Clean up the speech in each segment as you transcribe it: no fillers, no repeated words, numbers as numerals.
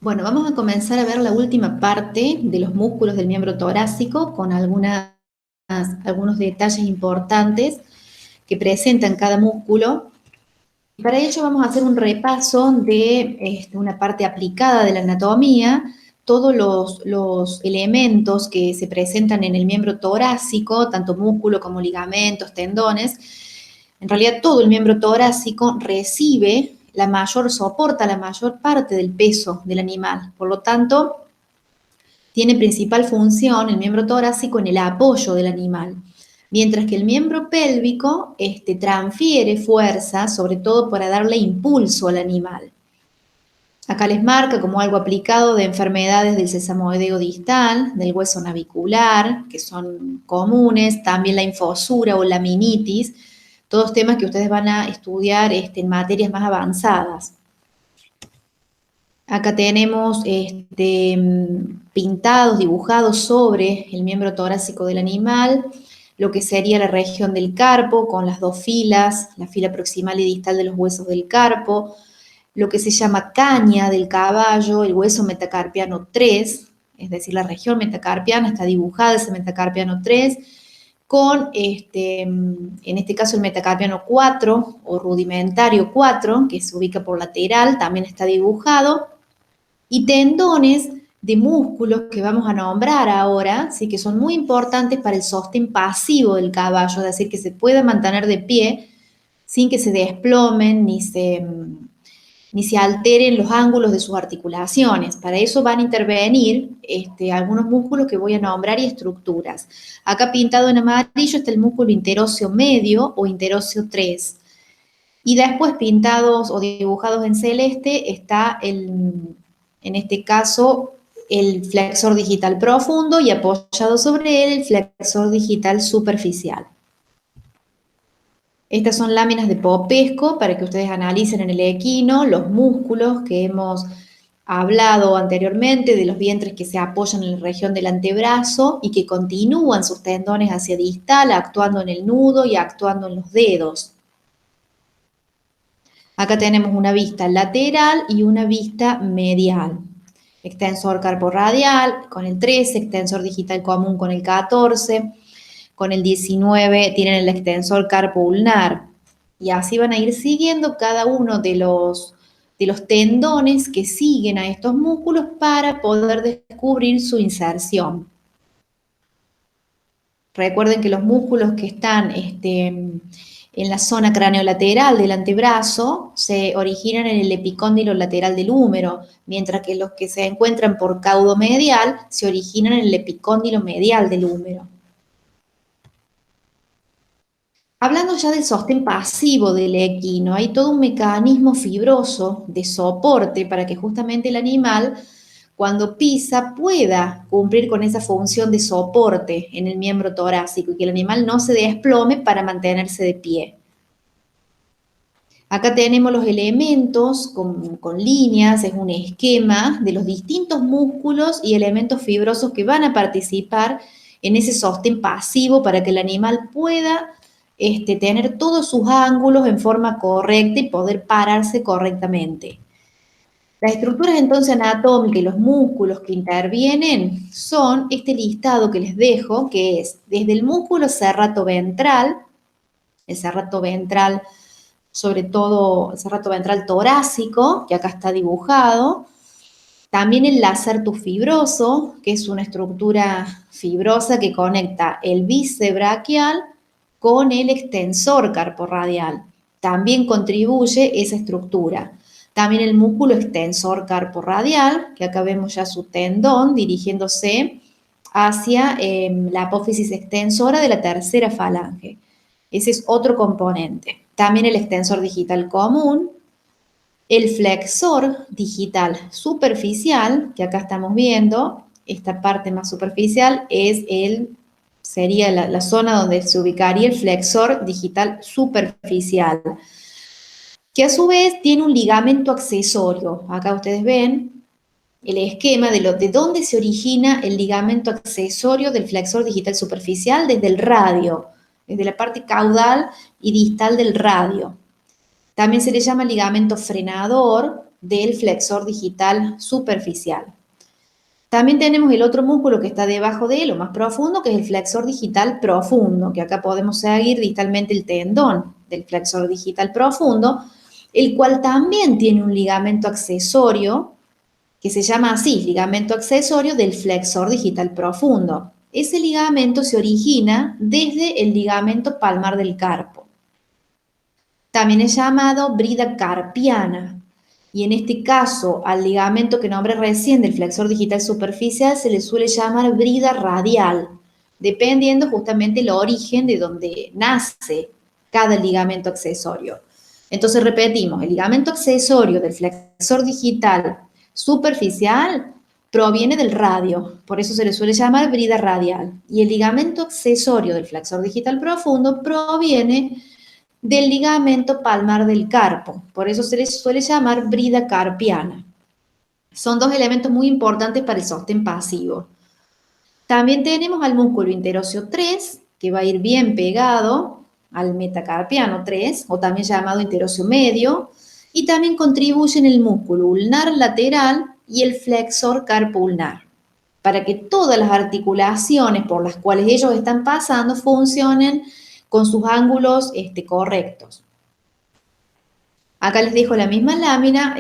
Bueno, vamos a comenzar a ver la última parte de los músculos del miembro torácico con algunos detalles importantes que presentan cada músculo. Para ello vamos a hacer un repaso de una parte aplicada de la anatomía, todos los elementos que se presentan en el miembro torácico, tanto músculo como ligamentos, tendones. En realidad todo el miembro torácico soporta la mayor parte del peso del animal. Por lo tanto, tiene principal función el miembro torácico en el apoyo del animal, mientras que el miembro pélvico transfiere fuerza, sobre todo para darle impulso al animal. Acá les marca como algo aplicado de enfermedades del sesamoideo distal, del hueso navicular, que son comunes, también la infosura o laminitis, todos temas que ustedes van a estudiar en materias más avanzadas. Acá tenemos pintados, dibujados sobre el miembro torácico del animal, lo que sería la región del carpo, con las dos filas, la fila proximal y distal de los huesos del carpo, lo que se llama caña del caballo, el hueso metacarpiano 3, es decir, la región metacarpiana, está dibujada ese metacarpiano 3, con, en este caso, el metacarpiano 4 o rudimentario 4, que se ubica por lateral, también está dibujado, y tendones de músculos que vamos a nombrar ahora, ¿sí? Que son muy importantes para el sostén pasivo del caballo, es decir, que se pueda mantener de pie sin que se desplomen ni se alteren los ángulos de sus articulaciones. Para eso van a intervenir algunos músculos que voy a nombrar y estructuras. Acá pintado en amarillo está el músculo interóseo medio o interóseo 3. Y después pintados o dibujados en celeste está en este caso, el flexor digital profundo y apoyado sobre él el flexor digital superficial. Estas son láminas de Popesco para que ustedes analicen en el equino los músculos que hemos hablado anteriormente, de los vientres que se apoyan en la región del antebrazo y que continúan sus tendones hacia distal, actuando en el nudo y actuando en los dedos. Acá tenemos una vista lateral y una vista medial. Extensor carporradial con el 13, extensor digital común con el 14, con el 19 tienen el extensor carpo ulnar. Y así van a ir siguiendo cada uno de los tendones que siguen a estos músculos para poder descubrir su inserción. Recuerden que los músculos que están en la zona craneolateral del antebrazo se originan en el epicóndilo lateral del húmero, mientras que los que se encuentran por caudo medial se originan en el epicóndilo medial del húmero. Hablando ya del sostén pasivo del equino, hay todo un mecanismo fibroso de soporte para que justamente el animal, cuando pisa, pueda cumplir con esa función de soporte en el miembro torácico y que el animal no se desplome para mantenerse de pie. Acá tenemos los elementos con líneas, es un esquema de los distintos músculos y elementos fibrosos que van a participar en ese sostén pasivo para que el animal pueda tener todos sus ángulos en forma correcta y poder pararse correctamente. Las estructuras entonces anatómicas y los músculos que intervienen son este listado que les dejo, que es desde el músculo serrato ventral, el serrato ventral, sobre todo el serrato ventral torácico, que acá está dibujado, también el lacertus fibroso, que es una estructura fibrosa que conecta el bíceps braquial con el extensor carporradial. También contribuye esa estructura. También el músculo extensor carporradial, que acá vemos ya su tendón dirigiéndose hacia la apófisis extensora de la tercera falange. Ese es otro componente. También el extensor digital común, el flexor digital superficial, que acá estamos viendo, esta parte más superficial sería la zona donde se ubicaría el flexor digital superficial, que a su vez tiene un ligamento accesorio. Acá ustedes ven el esquema de dónde se origina el ligamento accesorio del flexor digital superficial, desde el radio, desde la parte caudal y distal del radio. También se le llama ligamento frenador del flexor digital superficial. También tenemos el otro músculo que está debajo de él, o más profundo, que es el flexor digital profundo, que acá podemos seguir distalmente el tendón del flexor digital profundo, el cual también tiene un ligamento accesorio, que se llama así, ligamento accesorio del flexor digital profundo. Ese ligamento se origina desde el ligamento palmar del carpo. También es llamado brida carpiana. Y en este caso, al ligamento que nombré recién del flexor digital superficial se le suele llamar brida radial, dependiendo justamente el origen de donde nace cada ligamento accesorio. Entonces repetimos, el ligamento accesorio del flexor digital superficial proviene del radio, por eso se le suele llamar brida radial. Y el ligamento accesorio del flexor digital profundo proviene del ligamento palmar del carpo, por eso se les suele llamar brida carpiana. Son dos elementos muy importantes para el sostén pasivo. También tenemos al músculo interóseo 3, que va a ir bien pegado al metacarpiano 3, o también llamado interóseo medio, y también contribuyen el músculo ulnar lateral y el flexor carpo ulnar, para que todas las articulaciones por las cuales ellos están pasando funcionen con sus ángulos correctos. Acá les dejo la misma lámina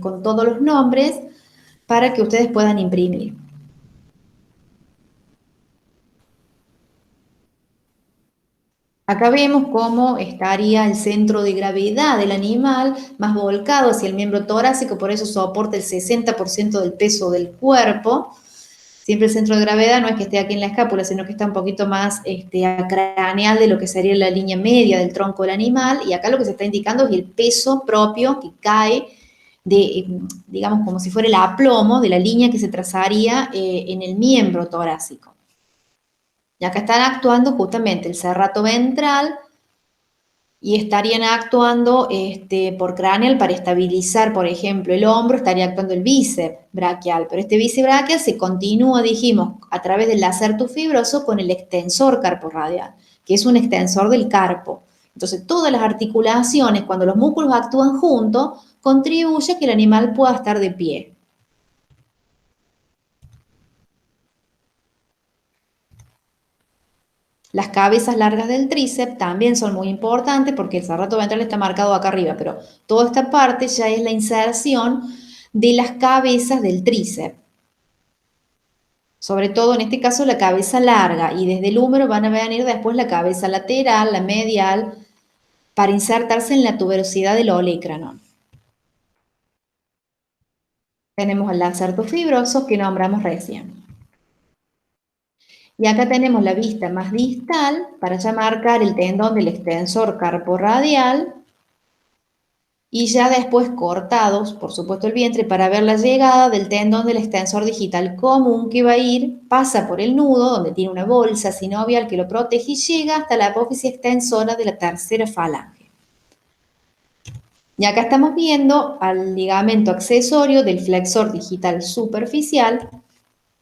con todos los nombres para que ustedes puedan imprimir. Acá vemos cómo estaría el centro de gravedad del animal más volcado hacia el miembro torácico, por eso soporta el 60% del peso del cuerpo. Siempre el centro de gravedad no es que esté aquí en la escápula, sino que está un poquito más craneal de lo que sería la línea media del tronco del animal, y acá lo que se está indicando es el peso propio que cae digamos, como si fuera el aplomo de la línea que se trazaría en el miembro torácico. Y acá están actuando justamente el serrato ventral y estarían actuando por craneal para estabilizar, por ejemplo, el hombro, estaría actuando el bíceps braquial, pero este bíceps braquial se continúa, dijimos, a través del lacerto fibroso con el extensor carporradial, que es un extensor del carpo. Entonces, todas las articulaciones, cuando los músculos actúan juntos, contribuye a que el animal pueda estar de pie. Las cabezas largas del tríceps también son muy importantes porque el serrato ventral está marcado acá arriba, pero toda esta parte ya es la inserción de las cabezas del tríceps. Sobre todo en este caso la cabeza larga, y desde el húmero van a venir después la cabeza lateral, la medial, para insertarse en la tuberosidad del olecranon. Tenemos el lacerto fibroso que nombramos recién. Y acá tenemos la vista más distal para ya marcar el tendón del extensor carporradial, y ya después cortados, por supuesto, el vientre para ver la llegada del tendón del extensor digital común, que va a ir, pasa por el nudo donde tiene una bolsa sinovial que lo protege y llega hasta la apófisis extensora de la tercera falange. Y acá estamos viendo al ligamento accesorio del flexor digital superficial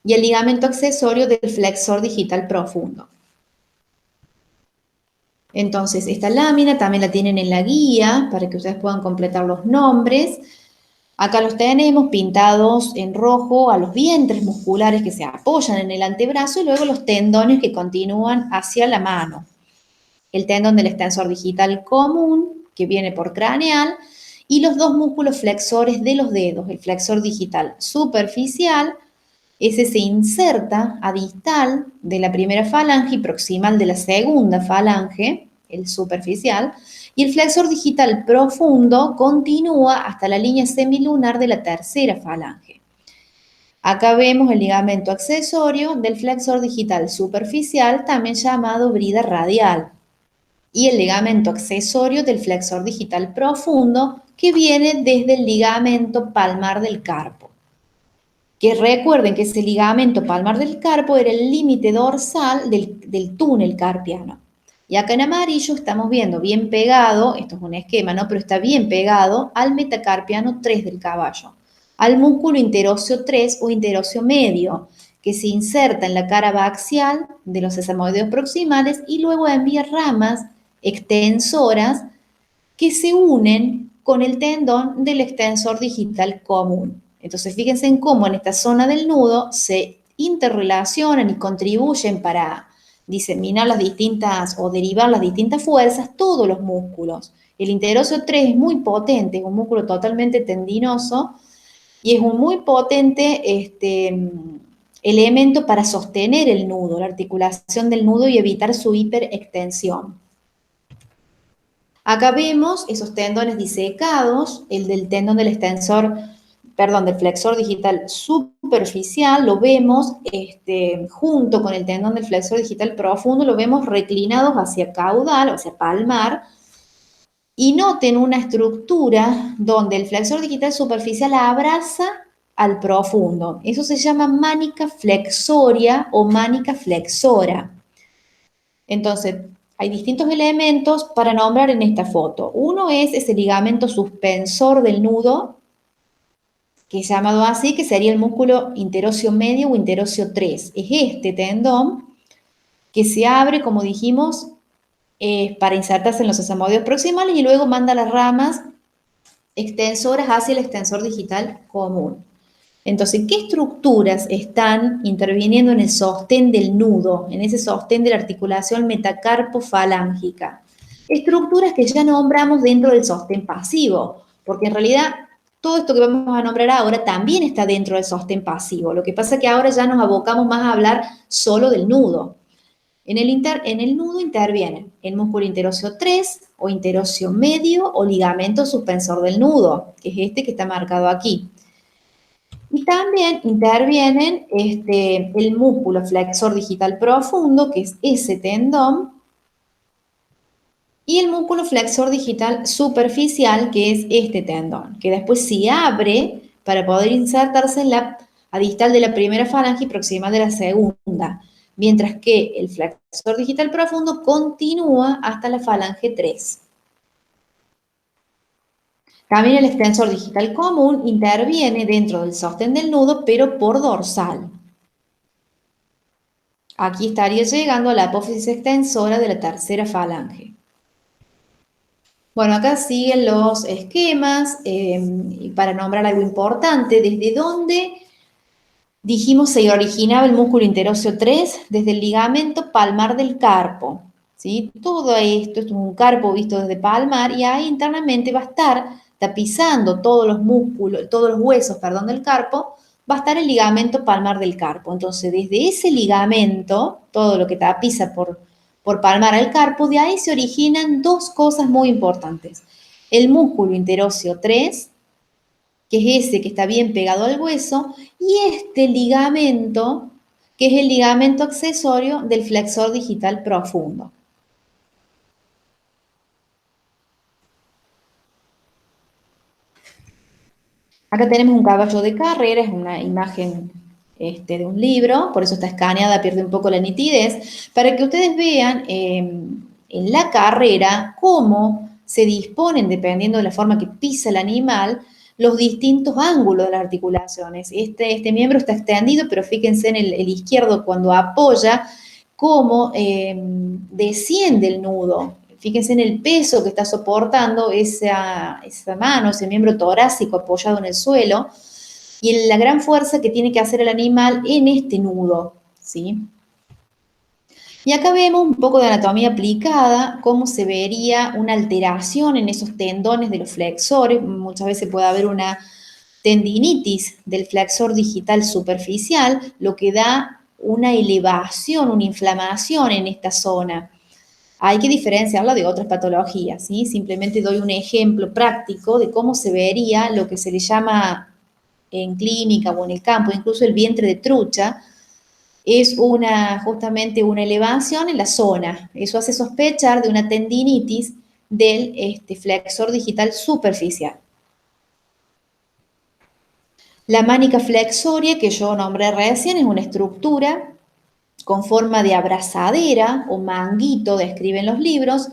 y el ligamento accesorio del flexor digital profundo. Entonces, esta lámina también la tienen en la guía para que ustedes puedan completar los nombres. Acá los tenemos pintados en rojo a los vientres musculares que se apoyan en el antebrazo y luego los tendones que continúan hacia la mano. El tendón del extensor digital común, que viene por craneal, y los dos músculos flexores de los dedos, el flexor digital superficial. Ese se inserta a distal de la primera falange y proximal de la segunda falange, el superficial, y el flexor digital profundo continúa hasta la línea semilunar de la tercera falange. Acá vemos el ligamento accesorio del flexor digital superficial, también llamado brida radial, y el ligamento accesorio del flexor digital profundo, que viene desde el ligamento palmar del carpo. Que recuerden que ese ligamento palmar del carpo era el límite dorsal del túnel carpiano. Y acá en amarillo estamos viendo bien pegado, esto es un esquema, ¿no? Pero está bien pegado al metacarpiano 3 del caballo, al músculo interóseo 3 o interóseo medio, que se inserta en la cara baxial de los sesamoideos proximales y luego envía ramas extensoras que se unen con el tendón del extensor digital común. Entonces, fíjense en cómo en esta zona del nudo se interrelacionan y contribuyen para diseminar las distintas o derivar las distintas fuerzas todos los músculos. El interóseo 3 es muy potente, es un músculo totalmente tendinoso y es un muy potente elemento para sostener el nudo, la articulación del nudo y evitar su hiperextensión. Acá vemos esos tendones disecados, el del tendón del extensor, perdón, del flexor digital superficial, lo vemos junto con el tendón del flexor digital profundo, lo vemos reclinados hacia caudal, hacia palmar, y noten una estructura donde el flexor digital superficial abraza al profundo. Eso se llama mánica flexoria o mánica flexora. Entonces, hay distintos elementos para nombrar en esta foto. Uno es ese ligamento suspensor del nudo, que es llamado así, que sería el músculo interóseo medio o interóseo 3. Es este tendón que se abre, como dijimos, para insertarse en los sesamoides proximales y luego manda las ramas extensoras hacia el extensor digital común. Entonces, ¿qué estructuras están interviniendo en el sostén del nudo, en ese sostén de la articulación metacarpofalángica? Estructuras que ya nombramos dentro del sostén pasivo, porque en realidad todo esto que vamos a nombrar ahora también está dentro del sostén pasivo. Lo que pasa es que ahora ya nos abocamos más a hablar solo del nudo. En el nudo intervienen el músculo interóseo 3 o interóseo medio o ligamento suspensor del nudo, que es este que está marcado aquí. Y también intervienen el músculo flexor digital profundo, que es ese tendón, y el músculo flexor digital superficial, que es este tendón, que después se abre para poder insertarse a distal de la primera falange y proximal de la segunda, mientras que el flexor digital profundo continúa hasta la falange 3. También el extensor digital común interviene dentro del sostén del nudo, pero por dorsal. Aquí estaría llegando a la apófisis extensora de la tercera falange. Bueno, acá siguen los esquemas, y para nombrar algo importante, ¿desde dónde dijimos se originaba el músculo interóseo 3? Desde el ligamento palmar del carpo, ¿sí? Todo esto es un carpo visto desde palmar y ahí internamente va a estar tapizando todos los músculos, todos los huesos, perdón, del carpo, va a estar el ligamento palmar del carpo. Entonces, desde ese ligamento, todo lo que tapiza por palmar al carpo, de ahí se originan dos cosas muy importantes. El músculo interóseo 3, que es ese que está bien pegado al hueso, y este ligamento, que es el ligamento accesorio del flexor digital profundo. Acá tenemos un caballo de carrera, es una imagen de un libro, por eso está escaneada, pierde un poco la nitidez, para que ustedes vean en la carrera cómo se disponen, dependiendo de la forma que pisa el animal, los distintos ángulos de las articulaciones. Este miembro está extendido, pero fíjense en el izquierdo cuando apoya, cómo desciende el nudo. Fíjense en el peso que está soportando esa mano, ese miembro torácico apoyado en el suelo, y en la gran fuerza que tiene que hacer el animal en este nudo, ¿sí? Y acá vemos un poco de anatomía aplicada, cómo se vería una alteración en esos tendones de los flexores. Muchas veces puede haber una tendinitis del flexor digital superficial, lo que da una elevación, una inflamación en esta zona. Hay que diferenciarla de otras patologías, ¿sí? Simplemente doy un ejemplo práctico de cómo se vería lo que se le llama en clínica o en el campo, incluso el vientre de trucha, es justamente una elevación en la zona. Eso hace sospechar de una tendinitis del flexor digital superficial. La mánica flexoria, que yo nombré recién, es una estructura con forma de abrazadera o manguito, describen los libros,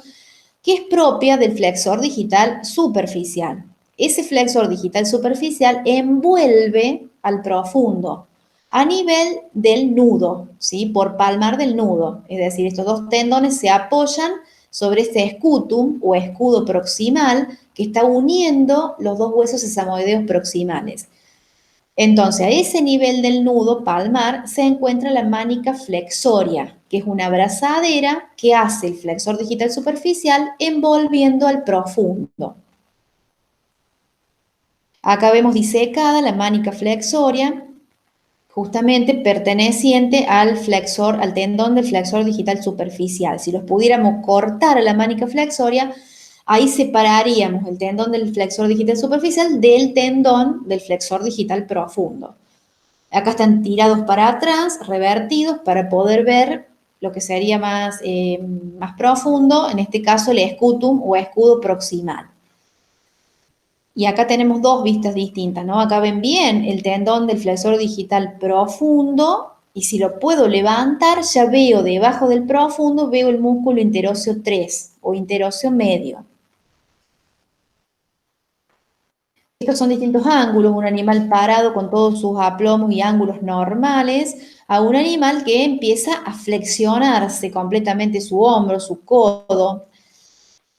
que es propia del flexor digital superficial. Ese flexor digital superficial envuelve al profundo a nivel del nudo, ¿sí? Por palmar del nudo. Es decir, estos dos tendones se apoyan sobre ese escutum o escudo proximal que está uniendo los dos huesos sesamoideos proximales. Entonces, a ese nivel del nudo palmar se encuentra la mánica flexoria, que es una abrazadera que hace el flexor digital superficial envolviendo al profundo. Acá vemos disecada la mánica flexoria, justamente perteneciente al flexor, al tendón del flexor digital superficial. Si los pudiéramos cortar a la mánica flexoria, ahí separaríamos el tendón del flexor digital superficial del tendón del flexor digital profundo. Acá están tirados para atrás, revertidos, para poder ver lo que sería más profundo, en este caso el escutum o escudo proximal. Y acá tenemos dos vistas distintas, ¿no? Acá ven bien el tendón del flexor digital profundo, y si lo puedo levantar, ya veo debajo del profundo, veo el músculo interóseo 3 o interóseo medio. Estos son distintos ángulos, un animal parado con todos sus aplomos y ángulos normales, a un animal que empieza a flexionarse completamente su hombro, su codo,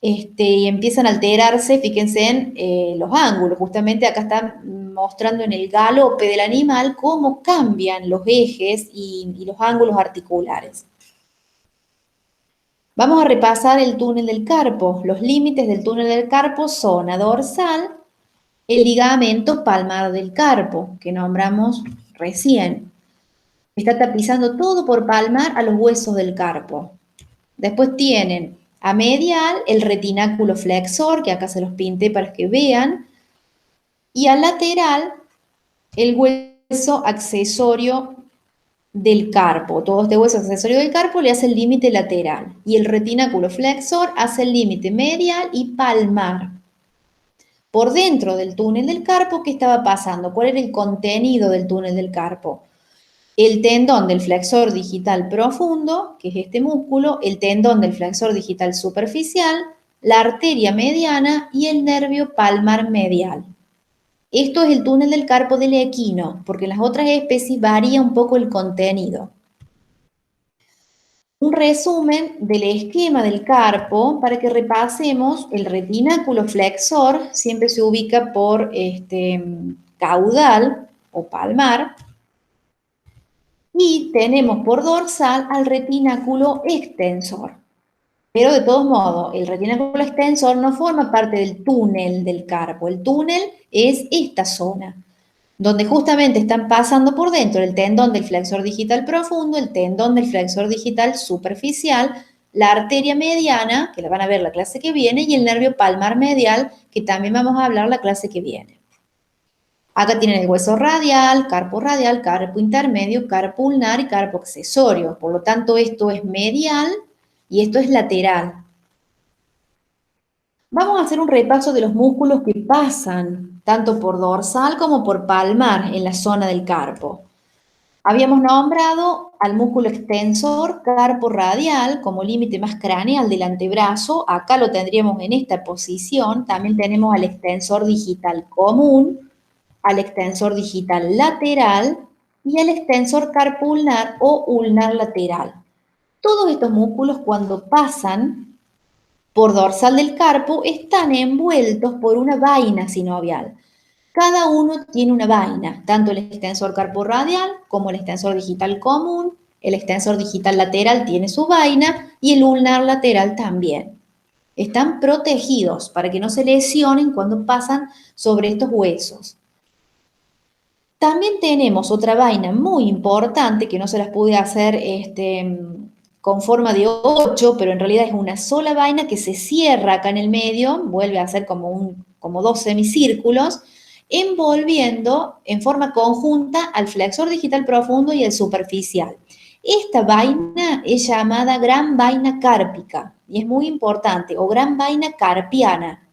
y empiezan a alterarse, fíjense en los ángulos. Justamente acá están mostrando en el galope del animal cómo cambian los ejes y los ángulos articulares. Vamos a repasar el túnel del carpo. Los límites del túnel del carpo son zona dorsal, el ligamento palmar del carpo, que nombramos recién. Está tapizando todo por palmar a los huesos del carpo. Después tienen a medial el retináculo flexor, que acá se los pinté para que vean, y a lateral el hueso accesorio del carpo. Todo este hueso accesorio del carpo le hace el límite lateral, y el retináculo flexor hace el límite medial y palmar. Por dentro del túnel del carpo, ¿qué estaba pasando? ¿Cuál era el contenido del túnel del carpo? El tendón del flexor digital profundo, que es este músculo, el tendón del flexor digital superficial, la arteria mediana y el nervio palmar medial. Esto es el túnel del carpo del equino, porque en las otras especies varía un poco el contenido. Un resumen del esquema del carpo para que repasemos. El retináculo flexor siempre se ubica por caudal o palmar, y tenemos por dorsal al retináculo extensor. Pero de todos modos, el retináculo extensor no forma parte del túnel del carpo. El túnel es esta zona, donde justamente están pasando por dentro el tendón del flexor digital profundo, el tendón del flexor digital superficial, la arteria mediana, que la van a ver la clase que viene, y el nervio palmar medial, que también vamos a hablar la clase que viene. Acá tienen el hueso radial, carpo intermedio, carpo ulnar y carpo accesorio. Por lo tanto, esto es medial y esto es lateral. Vamos a hacer un repaso de los músculos que pasan tanto por dorsal como por palmar en la zona del carpo. Habíamos nombrado al músculo extensor carpo radial como límite más craneal del antebrazo. Acá lo tendríamos en esta posición. También tenemos al extensor digital común, al extensor digital lateral y al extensor carpo ulnar o ulnar lateral. Todos estos músculos, cuando pasan por dorsal del carpo, están envueltos por una vaina sinovial. Cada uno tiene una vaina, tanto el extensor carpo radial como el extensor digital común. El extensor digital lateral tiene su vaina y el ulnar lateral también. Están protegidos para que no se lesionen cuando pasan sobre estos huesos. También tenemos otra vaina muy importante que no se las pude hacer con forma de 8, pero en realidad es una sola vaina que se cierra acá en el medio, vuelve a ser como dos semicírculos, envolviendo en forma conjunta al flexor digital profundo y al superficial. Esta vaina es llamada gran vaina cárpica y es muy importante, o gran vaina carpiana.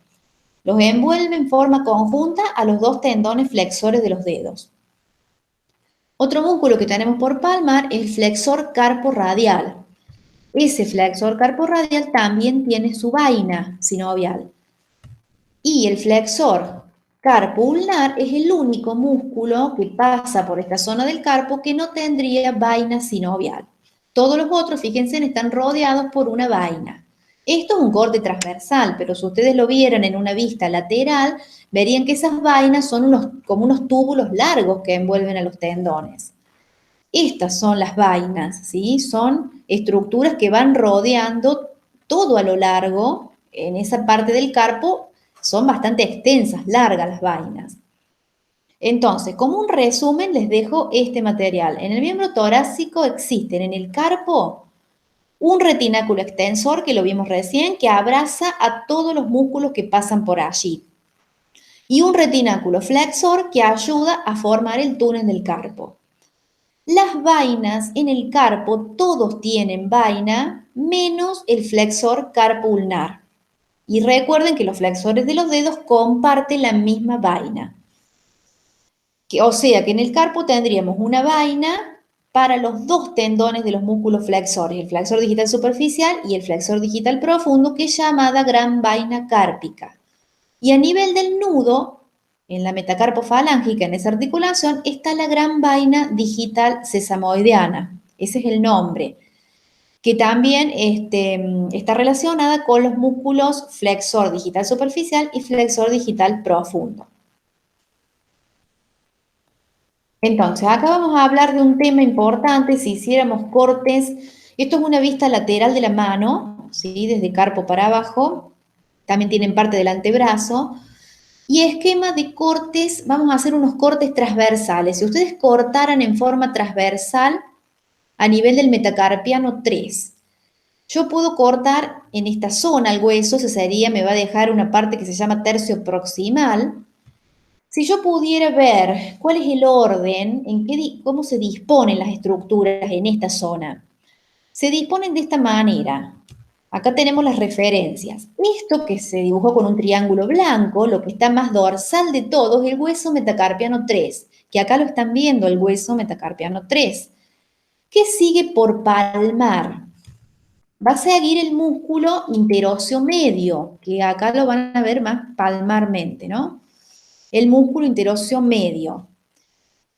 Los envuelve en forma conjunta a los dos tendones flexores de los dedos. Otro músculo que tenemos por palmar es el flexor carpo radial. Ese flexor carpo radial también tiene su vaina sinovial. Y el flexor carpo ulnar es el único músculo que pasa por esta zona del carpo que no tendría vaina sinovial. Todos los otros, fíjense, están rodeados por una vaina. Esto es un corte transversal, pero si ustedes lo vieran en una vista lateral, verían que esas vainas son como unos túbulos largos que envuelven a los tendones. Estas son las vainas, ¿sí? Son estructuras que van rodeando todo a lo largo, en esa parte del carpo, son bastante extensas, largas las vainas. Entonces, como un resumen, les dejo este material. En el miembro torácico existen en el carpo un retináculo extensor, que lo vimos recién, que abraza a todos los músculos que pasan por allí. Y un retináculo flexor que ayuda a formar el túnel del carpo. Las vainas en el carpo, todos tienen vaina, menos el flexor carpo ulnar. Y recuerden que los flexores de los dedos comparten la misma vaina. O sea que en el carpo tendríamos una vaina para los dos tendones de los músculos flexores, el flexor digital superficial y el flexor digital profundo, que es llamada gran vaina cárpica. Y a nivel del nudo, en la metacarpofalángica, en esa articulación, está la gran vaina digital sesamoideana. Ese es el nombre, que también está relacionada con los músculos flexor digital superficial y flexor digital profundo. Entonces, acá vamos a hablar de un tema importante. Si hiciéramos cortes, esto es una vista lateral de la mano, ¿sí? Desde carpo para abajo, también tienen parte del antebrazo. Y esquema de cortes, vamos a hacer unos cortes transversales. Si ustedes cortaran en forma transversal a nivel del metacarpiano 3, yo puedo cortar en esta zona el hueso, me va a dejar una parte que se llama tercio proximal. Si yo pudiera ver cuál es el orden, cómo se disponen las estructuras en esta zona, se disponen de esta manera. Acá tenemos las referencias. Esto que se dibujó con un triángulo blanco, lo que está más dorsal de todo es el hueso metacarpiano 3, que acá lo están viendo, el hueso metacarpiano 3. ¿Qué sigue por palmar? Va a seguir el músculo interóseo medio, que acá lo van a ver más palmarmente, ¿no? El músculo interóseo medio.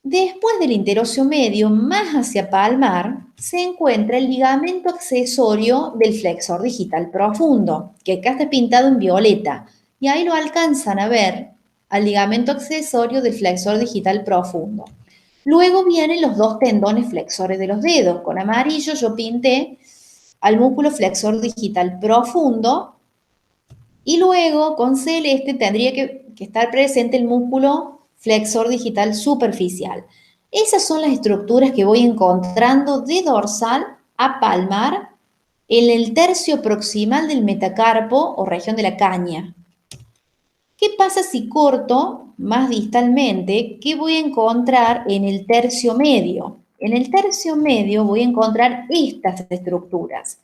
Después del interóseo medio, más hacia palmar, se encuentra el ligamento accesorio del flexor digital profundo, que acá está pintado en violeta, y ahí lo alcanzan a ver al ligamento accesorio del flexor digital profundo. Luego vienen los dos tendones flexores de los dedos. Con amarillo yo pinté al músculo flexor digital profundo, y luego con celeste tendría que estar presente el músculo flexor digital superficial. Esas son las estructuras que voy encontrando de dorsal a palmar en el tercio proximal del metacarpo o región de la caña. ¿Qué pasa si corto más distalmente? ¿Qué voy a encontrar en el tercio medio? En el tercio medio voy a encontrar estas estructuras.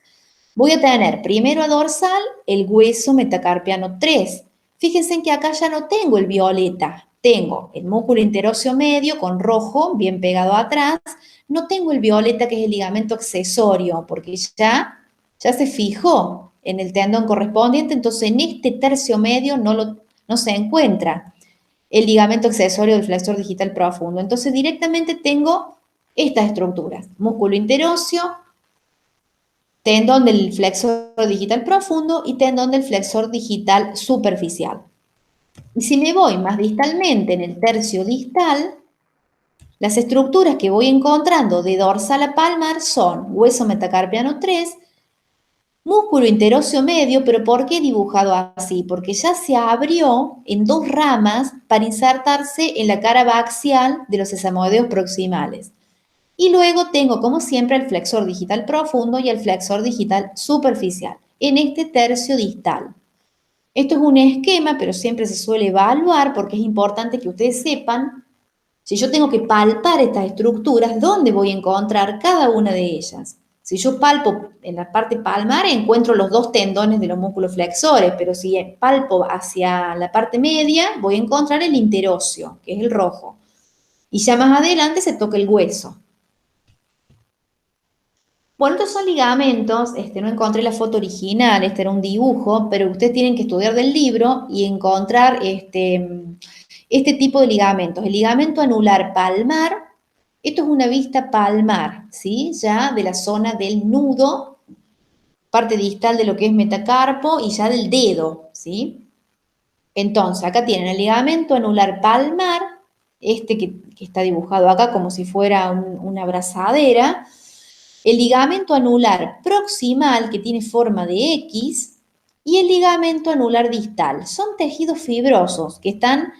Voy a tener primero a dorsal el hueso metacarpiano 3. Fíjense que acá ya no tengo el violeta, tengo el músculo interóseo medio con rojo bien pegado atrás, no tengo el violeta que es el ligamento accesorio porque ya se fijó en el tendón correspondiente, entonces en este tercio medio no se encuentra el ligamento accesorio del flexor digital profundo. Entonces directamente tengo estas estructuras, músculo interóseo, tendón del flexor digital profundo y tendón del flexor digital superficial. Y si me voy más distalmente en el tercio distal, las estructuras que voy encontrando de dorsal a palmar son hueso metacarpiano 3, músculo interóseo medio, pero ¿por qué dibujado así? Porque ya se abrió en dos ramas para insertarse en la cara baxial de los sesamoideos proximales. Y luego tengo, como siempre, el flexor digital profundo y el flexor digital superficial en este tercio distal. Esto es un esquema, pero siempre se suele evaluar porque es importante que ustedes sepan, si yo tengo que palpar estas estructuras, ¿dónde voy a encontrar cada una de ellas? Si yo palpo en la parte palmar, encuentro los dos tendones de los músculos flexores, pero si palpo hacia la parte media, voy a encontrar el interóseo, que es el rojo. Y ya más adelante se toca el hueso. Bueno, estos son ligamentos, no encontré la foto original, este era un dibujo, pero ustedes tienen que estudiar del libro y encontrar este tipo de ligamentos. El ligamento anular palmar, esto es una vista palmar, ¿sí? Ya de la zona del nudo parte distal de lo que es metacarpo y ya del dedo, ¿sí? Entonces, acá tienen el ligamento anular palmar, este que está dibujado acá como si fuera una abrazadera, el ligamento anular proximal, que tiene forma de X, y el ligamento anular distal. Son tejidos fibrosos que están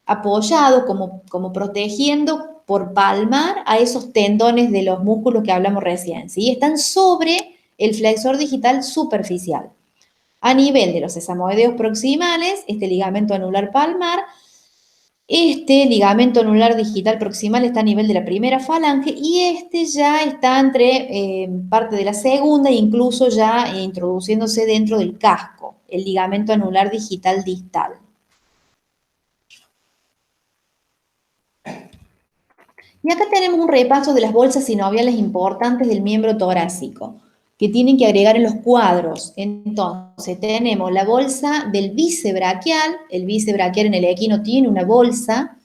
apoyados como protegiendo por palmar a esos tendones de los músculos que hablamos recién, ¿sí? Están sobre el flexor digital superficial. A nivel de los sesamoideos proximales, este ligamento anular palmar, este ligamento anular digital proximal está a nivel de la primera falange y este ya está entre parte de la segunda e incluso ya introduciéndose dentro del casco, el ligamento anular digital distal. Y acá tenemos un repaso de las bolsas sinoviales importantes del miembro torácico, que tienen que agregar en los cuadros. Entonces, tenemos la bolsa del bisebraquial. El bisebraquial en el equino tiene una bolsa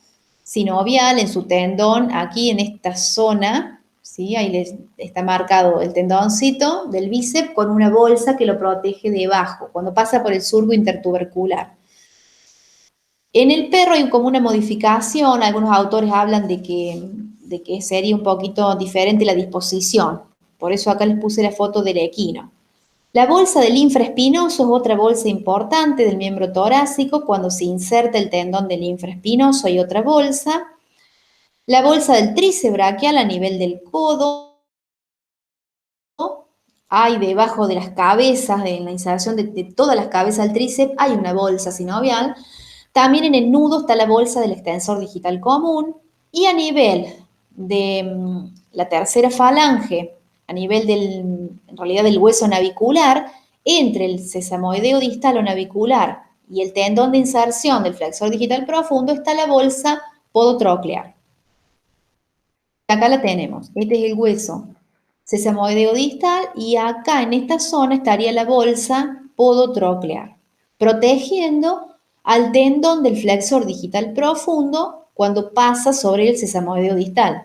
sinovial en su tendón, aquí en esta zona, ¿sí? Ahí les está marcado el tendoncito del bíceps con una bolsa que lo protege debajo, cuando pasa por el surco intertubercular. En el perro hay como una modificación, algunos autores hablan de que sería un poquito diferente la disposición, por eso acá les puse la foto del equino. La bolsa del infraespinoso es otra bolsa importante del miembro torácico, cuando se inserta el tendón del infraespinoso hay otra bolsa. La bolsa del tríceps braquial a nivel del codo, hay debajo de las cabezas, en la inserción de todas las cabezas del tríceps, hay una bolsa sinovial. También en el nudo está la bolsa del extensor digital común y a nivel de la tercera falange, a nivel en realidad del hueso navicular, entre el sesamoideo distal o navicular y el tendón de inserción del flexor digital profundo está la bolsa podotroclear. Acá la tenemos, este es el hueso sesamoideo distal y acá en esta zona estaría la bolsa podotroclear, protegiendo al tendón del flexor digital profundo cuando pasa sobre el sesamoideo distal.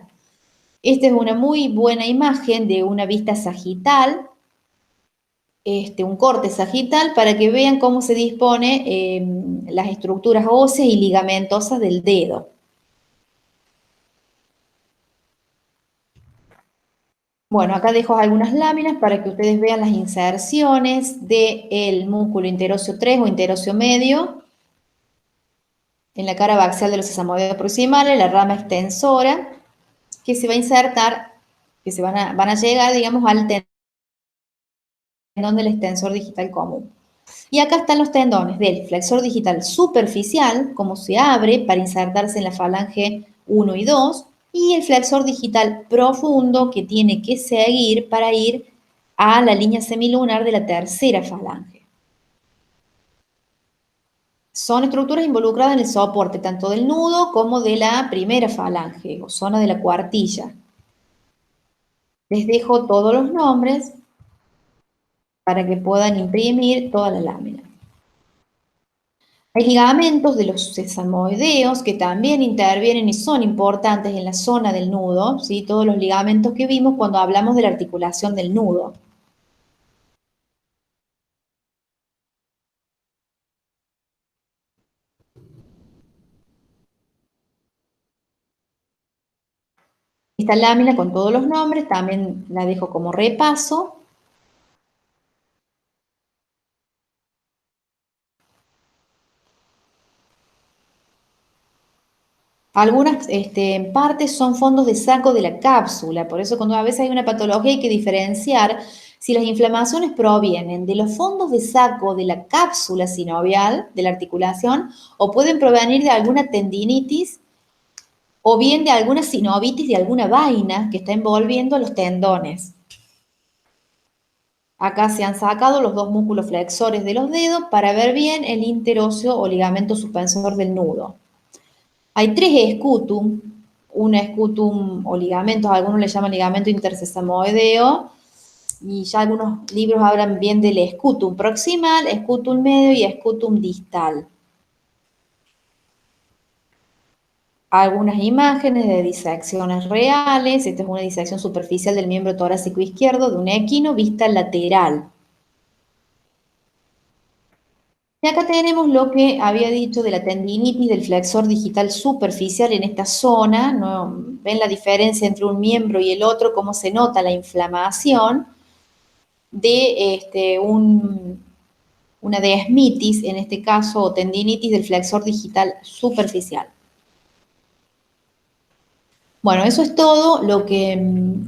Esta es una muy buena imagen de una vista sagital, un corte sagital, para que vean cómo se dispone las estructuras óseas y ligamentosas del dedo. Bueno, acá dejo algunas láminas para que ustedes vean las inserciones del músculo interóseo 3 o interóseo medio en la cara baxial de los sesamoideos proximales, la rama extensora, que se va a insertar, que van a llegar, digamos, al tendón del extensor digital común. Y acá están los tendones del flexor digital superficial, como se abre para insertarse en la falange 1 y 2, y el flexor digital profundo que tiene que seguir para ir a la línea semilunar de la tercera falange. Son estructuras involucradas en el soporte tanto del nudo como de la primera falange o zona de la cuartilla. Les dejo todos los nombres para que puedan imprimir toda la lámina. Hay ligamentos de los sesamoideos que también intervienen y son importantes en la zona del nudo, ¿sí? Todos los ligamentos que vimos cuando hablamos de la articulación del nudo. Esta lámina con todos los nombres también la dejo como repaso. Algunas partes son fondos de saco de la cápsula, por eso cuando a veces hay una patología hay que diferenciar si las inflamaciones provienen de los fondos de saco de la cápsula sinovial, de la articulación, o pueden provenir de alguna tendinitis o bien de alguna sinovitis de alguna vaina que está envolviendo a los tendones. Acá se han sacado los dos músculos flexores de los dedos para ver bien el interóseo o ligamento suspensor del nudo. Hay tres scutum, un scutum o ligamentos, algunos le llaman ligamento intersesamoideo, y ya algunos libros hablan bien del scutum proximal, scutum medio y scutum distal. Algunas imágenes de disecciones reales. Esta es una disección superficial del miembro torácico izquierdo de un equino, vista lateral. Y acá tenemos lo que había dicho de la tendinitis del flexor digital superficial en esta zona, ¿no? ¿Ven la diferencia entre un miembro y el otro? Cómo se nota la inflamación de una desmitis, en este caso, o tendinitis del flexor digital superficial. Bueno, eso es todo lo que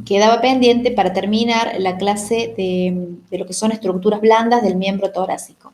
quedaba pendiente para terminar la clase de lo que son estructuras blandas del miembro torácico.